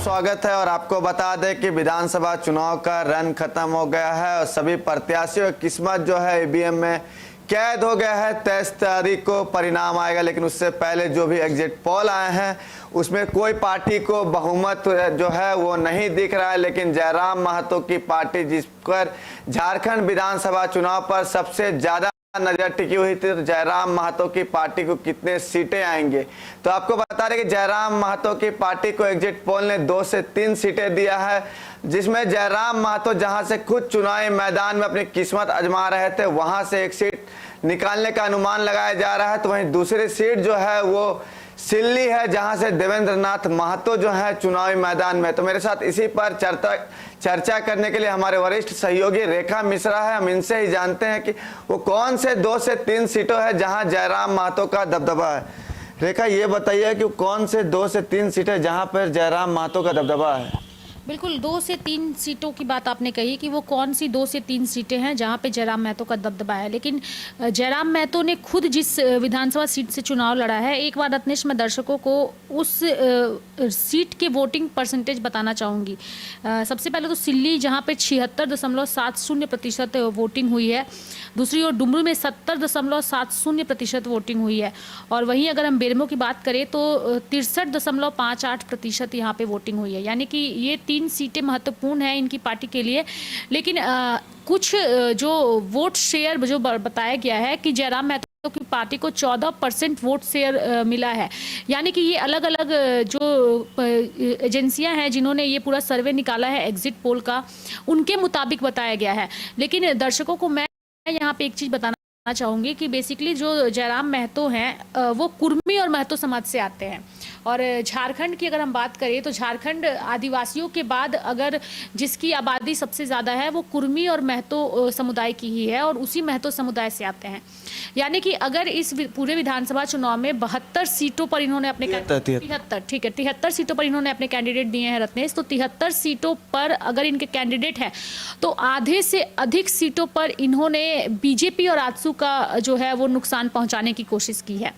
स्वागत है। और आपको बता दें कि विधानसभा चुनाव का रन खत्म हो गया है और सभी प्रत्याशियों की किस्मत जो है ईवीएम में कैद हो गया है। 23 तारीख को परिणाम आएगा, लेकिन उससे पहले जो भी एग्जिट पोल आए हैं उसमें कोई पार्टी को बहुमत जो है वो नहीं दिख रहा है। लेकिन जयराम महतो की पार्टी, जिस पर झारखंड विधानसभा चुनाव पर सबसे ज्यादा नजर टिकी हुई थी, तो जयराम महतो की पार्टी को कितने सीटें आएंगे, तो आपको बता रहे कि जयराम महतो की पार्टी को एग्जिट पोल ने 2 से 3 सीटें दिया है, जिसमें जयराम महतो जहां से खुद चुनावी मैदान में अपनी किस्मत आजमा रहे थे वहां से एक सीट निकालने का अनुमान लगाया जा रहा है। तो वहीं दूसरी सीट जो है वो सिल्ली है, जहां से देवेंद्र नाथ महतो जो है चुनावी मैदान में। तो मेरे साथ इसी पर चर्चा करने के लिए हमारे वरिष्ठ सहयोगी रेखा मिश्रा है। हम इनसे ही जानते हैं कि वो कौन से 2 से 3 सीटों है जहां जयराम महतो का दबदबा है। रेखा, ये बताइए कि कौन से 2 से 3 सीटें जहां पर जयराम महतो का दबदबा है। बिल्कुल, 2 से 3 सीटों की बात आपने कही कि वो कौन सी 2 से 3 सीटें हैं जहां पे जयराम महतो का दबदबा है। लेकिन जयराम महतो ने खुद जिस विधानसभा सीट से चुनाव लड़ा है, एक बार रत्नेश मैं दर्शकों को उस सीट के वोटिंग परसेंटेज बताना चाहूँगी। सबसे पहले तो सिल्ली जहां पे 76.70% वोटिंग हुई है, दूसरी ओर डुमरू में 70.70% वोटिंग हुई है, और वहीं अगर हम बेरमो की बात करें तो 63.58% यहाँ पे वोटिंग हुई है। यानी कि ये 3 सीटें महत्वपूर्ण हैं इनकी पार्टी के लिए। लेकिन कुछ जो वोट शेयर जो बताया गया है कि जयराम महतो की पार्टी को 14% वोट शेयर मिला है। यानी कि ये अलग अलग जो एजेंसियां हैं जिन्होंने ये पूरा सर्वे निकाला है एग्जिट पोल का, उनके मुताबिक बताया गया है। लेकिन दर्शकों को मैं यहाँ पे एक चीज़ बताना चाहूँगी कि बेसिकली जो जयराम महतो हैं वो कुर्मी और महतो समाज से आते हैं। और झारखंड की अगर हम बात करें तो झारखंड आदिवासियों के बाद अगर जिसकी आबादी सबसे ज़्यादा है वो कुर्मी और महतो समुदाय की ही है, और उसी महतो समुदाय से आते हैं। यानी कि अगर इस पूरे विधानसभा चुनाव में 72 सीटों पर इन्होंने अपने 73 सीटों पर इन्होंने अपने कैंडिडेट दिए हैं रत्नेश। तो 73 सीटों पर अगर इनके कैंडिडेट हैं तो आधे से अधिक सीटों पर इन्होंने बीजेपी और आजसू का जो है वो नुकसान पहुंचाने की कोशिश की है।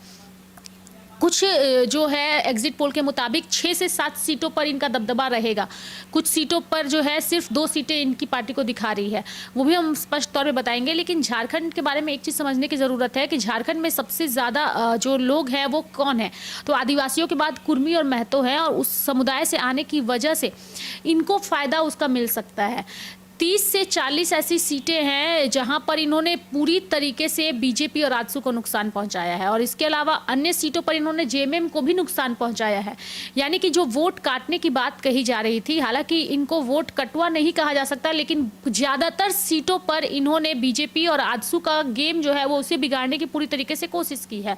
कुछ जो है एग्जिट पोल के मुताबिक 6 से 7 सीटों पर इनका दबदबा रहेगा। कुछ सीटों पर जो है सिर्फ 2 सीटें इनकी पार्टी को दिखा रही है, वो भी हम स्पष्ट तौर पे बताएंगे। लेकिन झारखंड के बारे में एक चीज़ समझने की ज़रूरत है कि झारखंड में सबसे ज़्यादा जो लोग हैं वो कौन है, तो आदिवासियों के बाद कुर्मी और महतो हैं, और उस समुदाय से आने की वजह से इनको फ़ायदा उसका मिल सकता है। 30 से 40 ऐसी सीटें हैं जहां पर इन्होंने पूरी तरीके से बीजेपी और आजसू को नुकसान पहुंचाया है, और इसके अलावा अन्य सीटों पर इन्होंने जेएमएम को भी नुकसान पहुंचाया है। यानी कि जो वोट काटने की बात कही जा रही थी, हालांकि इनको वोट कटवा नहीं कहा जा सकता, लेकिन ज़्यादातर सीटों पर इन्होंने बीजेपी और आजसू का गेम जो है वो उसे बिगाड़ने की पूरी तरीके से कोशिश की है।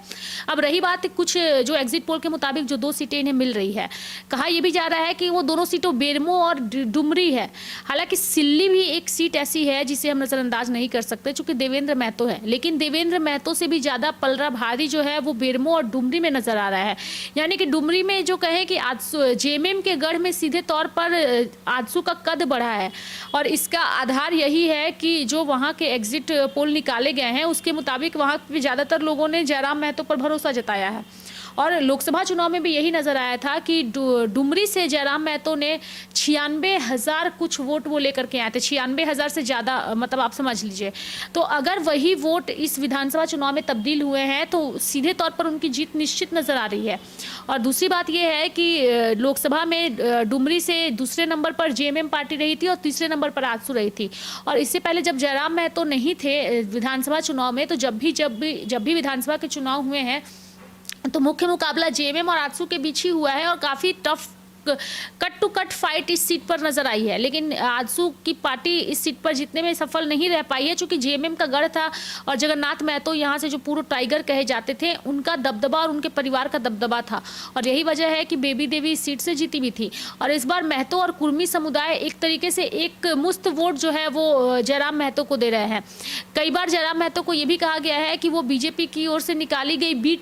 अब रही बात कुछ जो एग्जिट पोल के मुताबिक जो 2 सीटें इन्हें मिल रही है, कहा यह भी जा रहा है कि वो दोनों सीटों बेरमो और डुमरी है। हालांकि सिल्ली भी एक सीट ऐसी है जिसे हम नजरअंदाज नहीं कर सकते, चूंकि देवेंद्र महतो है, लेकिन देवेंद्र महतो से भी ज्यादा पलड़ा भारी जो है वो बेरमो और डुमरी में नजर आ रहा है। यानी कि डुमरी में जो कहे कि जेएमएम के गढ़ में सीधे तौर पर आजसू का कद बढ़ा है, और इसका आधार यही है कि जो वहां के एग्जिट पोल निकाले गए हैं उसके मुताबिक वहां पे ज्यादातर लोगों ने जयराम महतो पर भरोसा जताया है। और लोकसभा चुनाव में भी यही नजर आया था कि डुमरी से जयराम महतो ने 96,000 कुछ वोट वो लेकर के आए थे, 96,000 से ज़्यादा, मतलब आप समझ लीजिए। तो अगर वही वोट इस विधानसभा चुनाव में तब्दील हुए हैं तो सीधे तौर पर उनकी जीत निश्चित नजर आ रही है। और दूसरी बात यह है कि लोकसभा में डुमरी से दूसरे नंबर पर जेएमएम पार्टी रही थी और तीसरे नंबर पर आजसू रही थी। और इससे पहले जब जयराम महतो नहीं थे विधानसभा चुनाव में, तो जब भी विधानसभा के चुनाव हुए हैं तो मुख्य मुकाबला जेएमएम और आजसू के बीच ही हुआ है, और काफ़ी tough cut to cut fight इस सीट पर नजर आई है। लेकिन आजसू की पार्टी इस सीट पर जीतने में सफल नहीं रह पाई है, क्योंकि जेएमएम का गढ़ था और जगन्नाथ महतो यहाँ से जो पूर्व टाइगर कहे जाते थे उनका दबदबा और उनके परिवार का दबदबा था, और यही वजह है कि बेबी देवी इस सीट से जीती भी थी। और इस बार महतो और कुर्मी समुदाय एक तरीके से एक मुश्त वोट जो है वो जयराम महतो को दे रहे हैं। कई बार जयराम महतो को ये भी कहा गया है कि वो बीजेपी की ओर से निकाली गई बी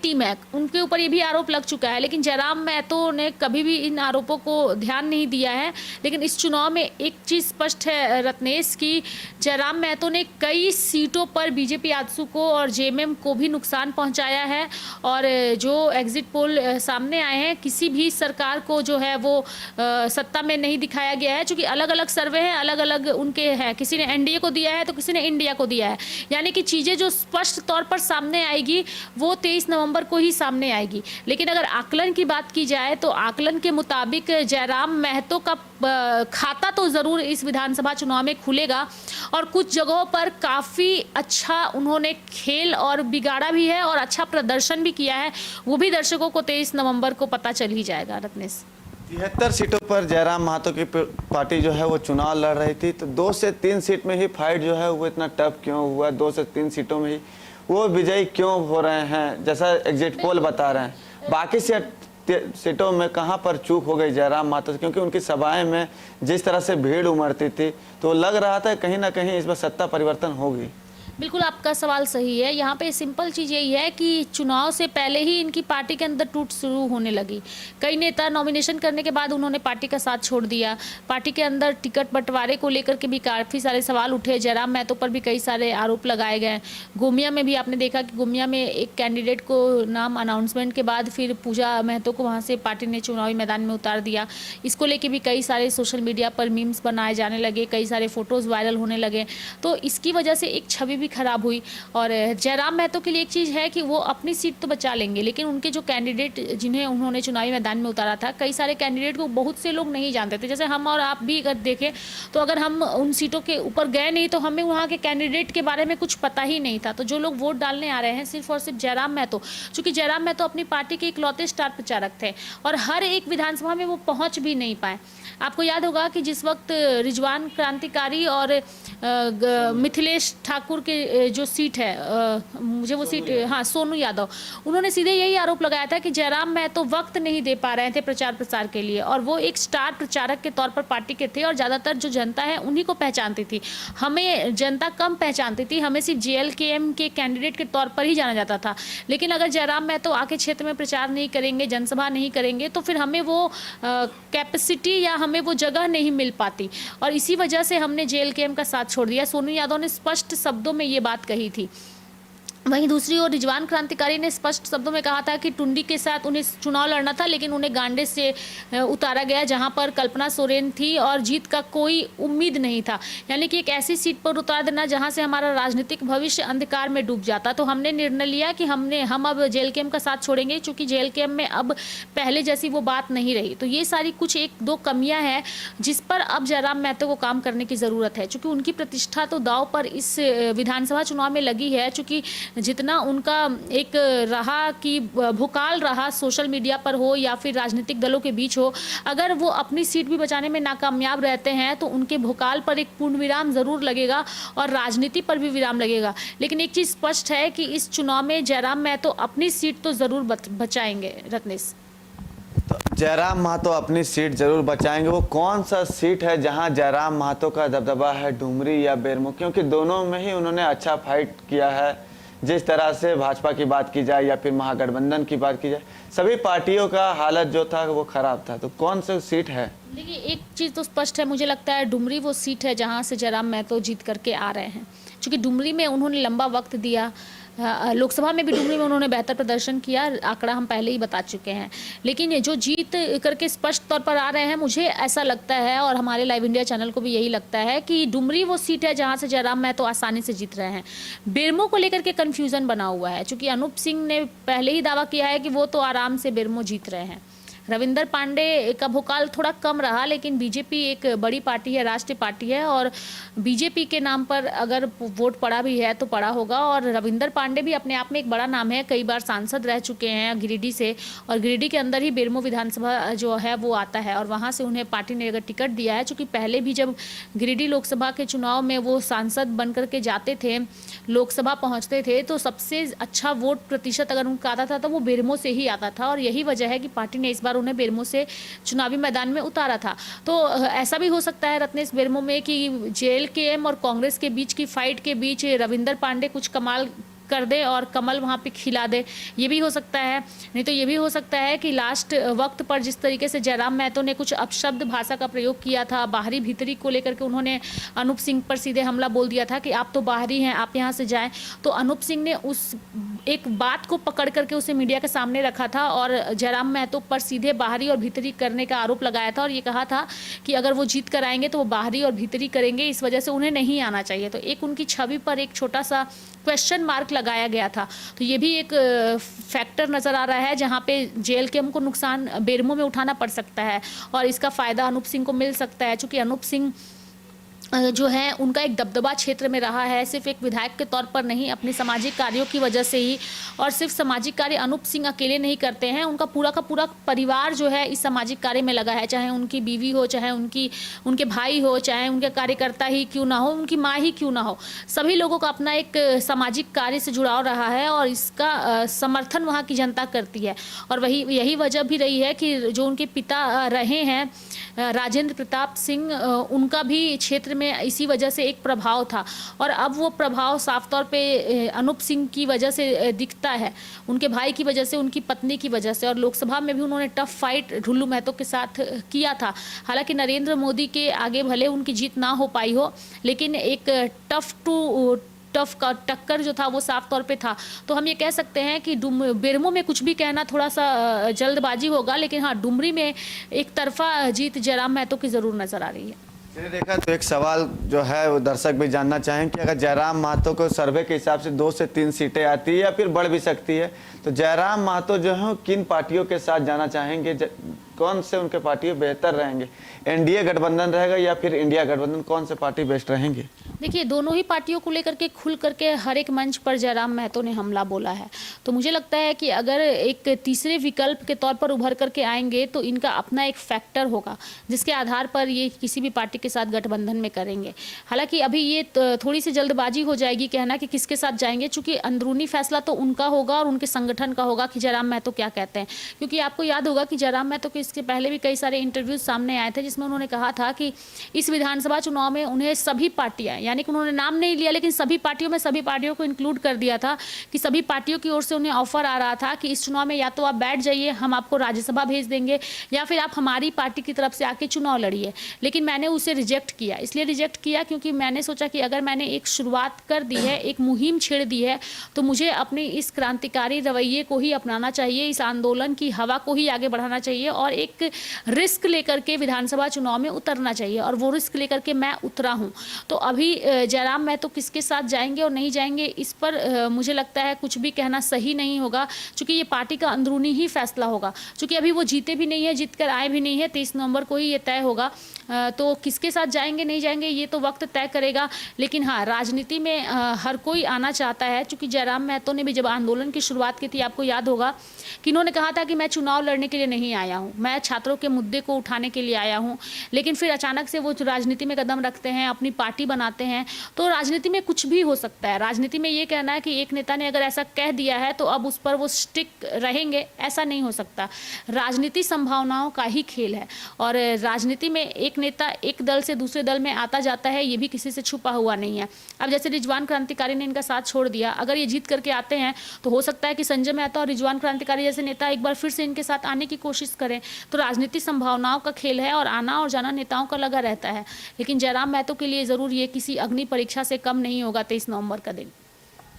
टीम है, उनके ऊपर ये भी आरोप लग चुका है। लेकिन जयराम महतो ने उन्होंने कभी भी इन आरोपों को ध्यान नहीं दिया है। लेकिन इस चुनाव में एक चीज़ स्पष्ट है रत्नेश की जयराम महतो ने कई सीटों पर बीजेपी आजसू को और जेएमएम को भी नुकसान पहुंचाया है। और जो एग्जिट पोल सामने आए हैं, किसी भी सरकार को जो है वो सत्ता में नहीं दिखाया गया है, क्योंकि अलग अलग सर्वे हैं, अलग अलग उनके हैं। किसी ने एनडीए को दिया है तो किसी ने इंडिया को दिया है। यानी कि चीज़ें जो स्पष्ट तौर पर सामने आएगी वो 23 नवंबर को ही सामने आएगी। लेकिन अगर आकलन की बात की जाए तो आकलन के मुताबिक जयराम महतो का खाता तो ज़रूर इस विधानसभा चुनाव में खुलेगा और कुछ जगहों पर काफ़ी अच्छा उन्होंने खेल और बिगाड़ा भी है और अच्छा प्रदर्शन भी किया है। वो भी दर्शकों को 23 नवंबर को पता चल ही जाएगा रत्नेश। 73 सीटों पर जयराम महतो की पार्टी जो है वो चुनाव लड़ रही थी, तो 2 से 3 सीट में ही फाइट जो है वो इतना टफ क्यों हुआ? 2 से 3 सीटों में ही वो विजयी क्यों हो रहे हैं, जैसा एग्जिट पोल बता रहे हैं? बाकी सीटों में कहां पर चूक हो गई जयराम महतो से? क्योंकि उनकी सभाएं में जिस तरह से भीड़ उमड़ती थी तो लग रहा था कहीं ना कहीं इसमें सत्ता परिवर्तन होगी। बिल्कुल आपका सवाल सही है। यहाँ पे सिंपल चीज़ यही है कि चुनाव से पहले ही इनकी पार्टी के अंदर टूट शुरू होने लगी। कई नेता नॉमिनेशन करने के बाद उन्होंने पार्टी का साथ छोड़ दिया। पार्टी के अंदर टिकट बंटवारे को लेकर के भी काफ़ी सारे सवाल उठे। जयराम महतो पर भी कई सारे आरोप लगाए गए। गोमिया में भी आपने देखा कि गोमिया में एक कैंडिडेट को नाम अनाउंसमेंट के बाद फिर पूजा महतो को वहाँ से पार्टी ने चुनावी मैदान में उतार दिया। इसको लेके भी कई सारे सोशल मीडिया पर मीम्स बनाए जाने लगे, कई सारे फोटोज़ वायरल होने लगे। तो इसकी वजह से एक छवि भी खराब हुई। और जयराम महतो के लिए एक चीज़ है कि वो अपनी सीट तो बचा लेंगे, लेकिन उनके जो कैंडिडेट जिन्हें उन्होंने चुनावी मैदान में उतारा था, कई सारे कैंडिडेट को बहुत से लोग नहीं जानते थे। जैसे हम और आप भी अगर देखें तो अगर हम उन सीटों के ऊपर गए नहीं तो हमें वहाँ के कैंडिडेट के बारे में कुछ पता ही नहीं था। तो जो लोग वोट डालने आ रहे हैं सिर्फ और सिर्फ जयराम महतो, चूँकि जयराम महतो अपनी पार्टी के इकलौते स्टार प्रचारक थे और हर एक विधानसभा में वो पहुँच भी नहीं पाए। आपको याद होगा कि जिस वक्त रिजवान क्रांतिकारी और मिथिलेश ठाकुर के जो सीट है, मुझे वो सीट, हाँ, सोनू यादव, उन्होंने सीधे यही आरोप लगाया था कि जयराम महतो वक्त नहीं दे पा रहे थे प्रचार प्रसार के लिए और वो एक स्टार प्रचारक के तौर पर पार्टी के थे और ज़्यादातर जो जनता है उन्हीं को पहचानती थी। हमें जनता कम पहचानती थी, हमें सिर्फ जेएलकेएम के कैंडिडेट के तौर पर ही जाना जाता था। लेकिन अगर जयराम महतो आके क्षेत्र में प्रचार नहीं करेंगे, जनसभा नहीं करेंगे तो फिर हमें वो कैपेसिटी या हमें वो जगह नहीं मिल पाती और इसी वजह से हमने जेएलकेएम का साथ छोड़ दिया। सोनू यादव ने स्पष्ट शब्दों में ये बात कही थी। वहीं दूसरी ओर रिजवान क्रांतिकारी ने स्पष्ट शब्दों में कहा था कि टुंडी के साथ उन्हें चुनाव लड़ना था, लेकिन उन्हें गांडे से उतारा गया जहां पर कल्पना सोरेन थी और जीत का कोई उम्मीद नहीं था। यानी कि एक ऐसी सीट पर उतार देना जहां से हमारा राजनीतिक भविष्य अंधकार में डूब जाता। तो हमने निर्णय लिया कि हम अब जेएलकेएम का साथ छोड़ेंगे, क्योंकि जेएलकेएम में अब पहले जैसी वो बात नहीं रही। तो ये सारी कुछ 1-2 कमियाँ हैं जिस पर अब जयराम महतो को काम करने की ज़रूरत है, चूँकि उनकी प्रतिष्ठा तो दाव पर इस विधानसभा चुनाव में लगी है। चूँकि जितना उनका एक रहा कि भुकाल रहा सोशल मीडिया पर हो या फिर राजनीतिक दलों के बीच हो, अगर वो अपनी सीट भी बचाने में नाकामयाब रहते हैं तो उनके भुकाल पर एक पूर्ण विराम ज़रूर लगेगा और राजनीति पर भी विराम लगेगा। लेकिन एक चीज़ स्पष्ट है कि इस चुनाव में जयराम महतो अपनी सीट तो ज़रूर बचाएंगे रत्नेश। तो जयराम महतो अपनी सीट जरूर बचाएंगे। वो कौन सा सीट है जहां जयराम महतो का दबदबा है, डुमरी या बेरमो? क्योंकि दोनों में ही उन्होंने अच्छा फाइट किया है। जिस तरह से भाजपा की बात की जाए या फिर महागठबंधन की बात की जाए, सभी पार्टियों का हालत जो था वो खराब था। तो कौन सी सीट है? देखिए, एक चीज़ तो स्पष्ट है, मुझे लगता है डुमरी वो सीट है जहां से जयराम महतो जीत करके आ रहे हैं, क्योंकि डुमरी में उन्होंने लंबा वक्त दिया। लोकसभा में भी डुमरी में उन्होंने बेहतर प्रदर्शन किया, आंकड़ा हम पहले ही बता चुके हैं। लेकिन ये जो जीत करके स्पष्ट तौर पर आ रहे हैं, मुझे ऐसा लगता है और हमारे लाइव इंडिया चैनल को भी यही लगता है कि डुमरी वो सीट है जहां से जयराम महतो आसानी से जीत रहे हैं। बेरमो को लेकर के कन्फ्यूज़न बना हुआ है, क्योंकि अनूप सिंह ने पहले ही दावा किया है कि वो तो आराम से बेरमो जीत रहे हैं। रविंदर पांडे का भोकाल थोड़ा कम रहा, लेकिन बीजेपी एक बड़ी पार्टी है, राष्ट्रीय पार्टी है और बीजेपी के नाम पर अगर वोट पड़ा भी है तो पड़ा होगा। और रविंदर पांडे भी अपने आप में एक बड़ा नाम है, कई बार सांसद रह चुके हैं गिरिडीह से और गिरिडीह के अंदर ही बेरमो विधानसभा जो है वो आता है और वहाँ से उन्हें पार्टी ने अगर टिकट दिया है, चूँकि पहले भी जब गिरिडीह लोकसभा के चुनाव में वो सांसद बन करके जाते थे, लोकसभा पहुँचते थे, तो सबसे अच्छा वोट प्रतिशत अगर उनका आता था तो वो बेरमो से ही आता था और यही वजह है कि पार्टी ने इस बार उन्हें बेरमो से चुनावी मैदान में उतारा था। तो ऐसा भी हो सकता है रत्नेश बेरमो में कि जेएलकेएम और कांग्रेस के बीच की फाइट के बीच रविंदर पांडे कुछ कमाल कर दे और कमल वहाँ पे खिला दे, ये भी हो सकता है। नहीं तो ये भी हो सकता है कि लास्ट वक्त पर जिस तरीके से जयराम महतो ने कुछ अपशब्द भाषा का प्रयोग किया था, बाहरी भीतरी को लेकर के उन्होंने अनूप सिंह पर सीधे हमला बोल दिया था कि आप तो बाहरी हैं, आप यहाँ से जाएं। तो अनूप सिंह ने उस एक बात को पकड़ करके उसे मीडिया के सामने रखा था और जयराम महतो पर सीधे बाहरी और भीतरी करने का आरोप लगाया था और ये कहा था कि अगर वो जीत कर आएंगे तो वो बाहरी और भीतरी करेंगे, इस वजह से उन्हें नहीं आना चाहिए। तो एक उनकी छवि पर एक छोटा सा क्वेश्चन मार्क लगाया गया था। तो ये भी एक फैक्टर नजर आ रहा है जहां पे जेल के हमको नुकसान बेरमो में उठाना पड़ सकता है और इसका फायदा अनूप सिंह को मिल सकता है, क्योंकि अनूप सिंह जो है उनका एक दबदबा क्षेत्र में रहा है, सिर्फ एक विधायक के तौर पर नहीं, अपने सामाजिक कार्यों की वजह से ही। और सिर्फ सामाजिक कार्य अनूप सिंह अकेले नहीं करते हैं, उनका पूरा का पूरा परिवार जो है इस सामाजिक कार्य में लगा है, चाहे उनकी बीवी हो, चाहे उनके भाई हो, चाहे उनके कार्यकर्ता ही क्यों ना हो, उनकी माँ ही क्यों ना हो, सभी लोगों का अपना एक सामाजिक कार्य से जुड़ाव रहा है और इसका समर्थन वहाँ की जनता करती है। और यही वजह भी रही है कि जो उनके पिता रहे हैं राजेंद्र प्रताप सिंह, उनका भी क्षेत्र में इसी वजह से एक प्रभाव था और अब वो प्रभाव साफ तौर पे अनूप सिंह की वजह से दिखता है, उनके भाई की वजह से, उनकी पत्नी की वजह से। और लोकसभा में भी उन्होंने टफ फाइट ढुल्लू महतो के साथ किया था। हालांकि नरेंद्र मोदी के आगे भले उनकी जीत ना हो पाई हो, लेकिन एक टफ का टक्कर जो था वो साफ तौर पे था। तो हम ये कह सकते हैं कि बेरमो में कुछ भी कहना थोड़ा सा जल्दबाजी होगा, लेकिन हाँ, डुमरी में एक तरफा जीत जयराम महतो की जरूर नजर आ रही है। चलिए देखा, तो एक सवाल जो है वो दर्शक भी जानना चाहें कि अगर जयराम महतो को सर्वे के हिसाब से 2 से 3 सीटें आती है या फिर बढ़ भी सकती है, तो जयराम महतो जो है किन पार्टियों के साथ जाना चाहेंगे, कौन से उनके पार्टी बेहतर रहेंगे? एनडीए गठबंधन रहेगा या फिर इंडिया गठबंधन, कौन से पार्टी बेस्ट रहेंगे? देखिए, दोनों ही पार्टियों को लेकर के खुल करके हर एक मंच पर जयराम महतो ने हमला बोला है। तो मुझे लगता है कि अगर एक तीसरे विकल्प के तौर पर उभर करके आएंगे तो इनका अपना एक फैक्टर होगा जिसके आधार पर ये किसी भी पार्टी के साथ गठबंधन में करेंगे। हालांकि अभी ये थोड़ी सी जल्दबाजी हो जाएगी कहना कि किसके साथ जाएंगे, चूंकि अंदरूनी फैसला तो उनका होगा और उनके संगठन का होगा कि जयराम महतो क्या कहते हैं। क्योंकि आपको याद होगा कि जयराम महतो के इसके पहले भी कई सारे इंटरव्यूज सामने आए थे जिसमें उन्होंने कहा था कि इस विधानसभा चुनाव में उन्हें सभी पार्टियां, यानी कि उन्होंने नाम नहीं लिया लेकिन सभी पार्टियों में सभी पार्टियों को इंक्लूड कर दिया था कि सभी पार्टियों की ओर से उन्हें ऑफर आ रहा था कि इस चुनाव में या तो आप बैठ जाइए, हम आपको राज्यसभा भेज देंगे, या फिर आप हमारी पार्टी की तरफ से आके चुनाव लड़िए। लेकिन मैंने उसे रिजेक्ट किया। इसलिए रिजेक्ट किया क्योंकि मैंने सोचा कि अगर मैंने एक शुरुआत कर दी है, एक मुहिम छेड़ दी है, तो मुझे अपने इस क्रांतिकारी रवैये को ही अपनाना चाहिए, इस आंदोलन की हवा को ही आगे बढ़ाना चाहिए और एक रिस्क लेकर के विधानसभा चुनाव में उतरना चाहिए। और वो रिस्क लेकर के मैं उतरा हूँ। तो अभी जयराम महतो किसके साथ जाएंगे और नहीं जाएंगे, इस पर मुझे लगता है कुछ भी कहना सही नहीं होगा, क्योंकि ये पार्टी का अंदरूनी ही फैसला होगा। क्योंकि अभी वो जीते भी नहीं है, जीत कर आए भी नहीं है, 23 नवंबर को ही ये तय होगा। तो किसके साथ जाएंगे नहीं जाएंगे ये तो वक्त तय करेगा। लेकिन हाँ, राजनीति में हर कोई आना चाहता है, क्योंकि जयराम महतो ने भी जब आंदोलन की शुरुआत की थी, आपको याद होगा कि इन्होंने कहा था कि मैं चुनाव लड़ने के लिए नहीं आया हूँ, मैं छात्रों के मुद्दे को उठाने के लिए आया हूँ। लेकिन फिर अचानक से वो राजनीति में कदम रखते हैं, अपनी पार्टी बनाते हैं। तो राजनीति में कुछ भी हो सकता है। राजनीति में ये कहना है कि एक नेता ने अगर ऐसा कह दिया है तो अब उस पर वो स्टिक रहेंगे, ऐसा नहीं हो सकता। राजनीति संभावनाओं का ही खेल है और राजनीति में एक नेता एक दल से दूसरे दल में आता जाता है, ये भी किसी से छुपा हुआ नहीं है। अब जैसे रिजवान क्रांतिकारी ने इनका साथ छोड़ दिया, अगर ये जीत करके आते हैं तो हो सकता है कि संजय मेहता और रिजवान क्रांतिकारी जैसे नेता एक बार फिर से इनके साथ आने की कोशिश करें। तो राजनीति संभावनाओं का खेल है और आना और जाना नेताओं का लगा रहता है। लेकिन जयराम महतो के लिए जरूर ये किसी अग्नि परीक्षा से कम नहीं होगा 23 नवंबर का दिन।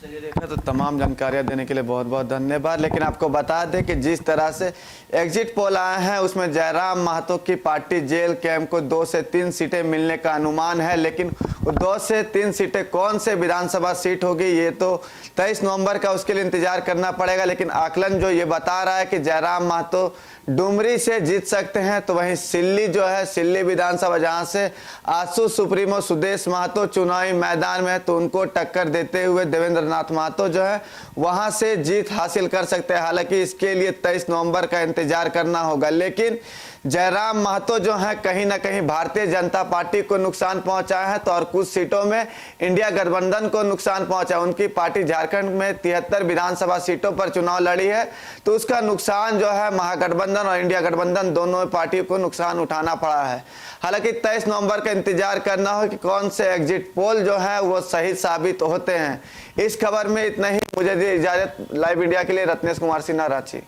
चलिए देखा, तो तमाम जानकारियां देने के लिए बहुत बहुत धन्यवाद। लेकिन आपको बता दें कि जिस तरह से एग्जिट पोल आए हैं उसमें जयराम महतो की पार्टी जेल कैंप को 2 से 3 सीटें मिलने का अनुमान है। लेकिन 2 से 3 सीटें कौन से विधानसभा सीट होगी ये तो 23 नवंबर का उसके लिए इंतजार करना पड़ेगा। लेकिन आकलन जो ये बता रहा है कि जयराम महतो डुमरी से जीत सकते हैं, तो वहीं सिल्ली जो है, सिल्ली विधानसभा जहां से आसू सुप्रीमो सुदेश महतो चुनावी मैदान में है, तो उनको टक्कर देते हुए देवेंद्र नाथ महतो जो है वहां से जीत हासिल कर सकते हैं। हालांकि इसके लिए 23 नवंबर का इंतजार करना होगा। लेकिन जयराम महतो जो है कहीं ना कहीं भारतीय जनता पार्टी को नुकसान पहुंचाए हैं, तो और कुछ सीटों में इंडिया गठबंधन को नुकसान पहुंचा। उनकी पार्टी झारखंड में 73 विधानसभा सीटों पर चुनाव लड़ी है, तो उसका नुकसान जो है महागठबंधन और इंडिया गठबंधन दोनों पार्टियों को नुकसान उठाना पड़ा है। हालांकि 23 नवंबर का इंतजार करना हो कि कौन से एग्जिट पोल जो है वो सही साबित होते हैं। इस खबर में इतना ही, मुझे दी इजाजत। लाइव इंडिया के लिए रत्नेश कुमार सिन्हा, रांची।